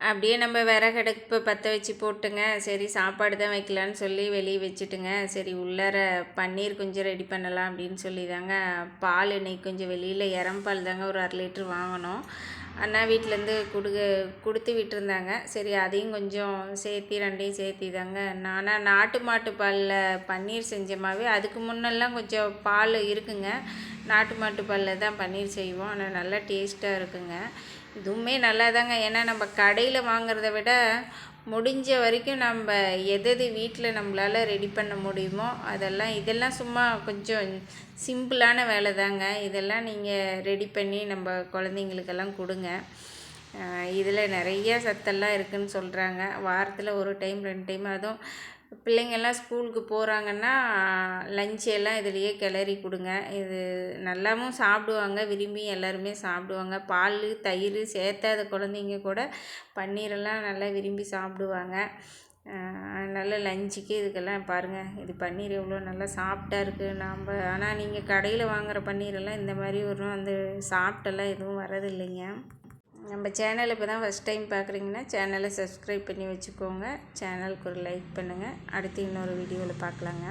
அப்படியே நம்ம விறகடுப்பு பற்ற வச்சு போட்டுங்க. சரி சாப்பாடு தான் வைக்கலான்னு சொல்லி வெளியே வச்சுட்டுங்க. சரி உள்ளார பன்னீர் கொஞ்சம் ரெடி பண்ணலாம் அப்படின்னு சொல்லி தாங்க பால் இன்னைக்கு கொஞ்சம் வெளியில் பால் தாங்க ஒரு 1/2 லிட்ரு வாங்கினோம். அண்ணா வீட்டிலேருந்து கொடுத்து விட்டுருந்தாங்க. சரி அதையும் கொஞ்சம் சேர்த்தி 2யும் சேர்த்தி தாங்க நானாக நாட்டு மாட்டு பாலில் பன்னீர் செஞ்சமாவே அதுக்கு முன்னெல்லாம் கொஞ்சம் பால் இருக்குங்க. நாட்டு மாட்டு பாலில் தான் பன்னீர் செய்வோம். ஆனால் நல்லா டேஸ்ட்டாக இருக்குங்க. இதுவுமே நல்லா தாங்க. ஏன்னா நம்ம கடையில் வாங்குறத விட முடிஞ்ச வரைக்கும் நம்ம எது வீட்டில் நம்மளால் ரெடி பண்ண முடியுமோ இதெல்லாம் சும்மா கொஞ்சம் சிம்பிளான வேலை தாங்க. இதெல்லாம் நீங்கள் ரெடி பண்ணி நம்ம குழந்தைங்களுக்கெல்லாம் கொடுங்க. இதில் நிறைய சத்தெல்லாம் இருக்குதுன்னு சொல்கிறாங்க. வாரத்தில் 1 டைம் 2 டைம் அதுவும் பிள்ளைங்கள்லாம் ஸ்கூலுக்கு போகிறாங்கன்னா லஞ்ச் எல்லாம் இதிலையே கிளறி கொடுங்க. இது நல்லாவும் சாப்பிடுவாங்க, விரும்பி எல்லாருமே சாப்பிடுவாங்க. பால் தயிர் சேர்த்தாத குழந்தைங்க கூட பன்னீரெல்லாம் நல்லா விரும்பி சாப்பிடுவாங்க. நல்ல லஞ்சுக்கு இதுக்கெல்லாம் பாருங்கள், இது பன்னீர் எவ்வளோ நல்லா சாஃப்டாக இருக்குது. ஆனால் நீங்கள் கடையில் வாங்குகிற பன்னீரெல்லாம் இந்த மாதிரி அந்த சாஃப்டெல்லாம் எதுவும் வரதில்லைங்க. நம்ம சேனல் இப்போ தான் ஃபஸ்ட் டைம் பார்க்குறீங்கன்னா சேனலை சப்ஸ்கிரைப் பண்ணி வச்சுக்கோங்க. சேனலுக்கு ஒரு லைக் பண்ணுங்கள். அடுத்து இன்னொரு வீடியோவில் பார்க்கலாங்க.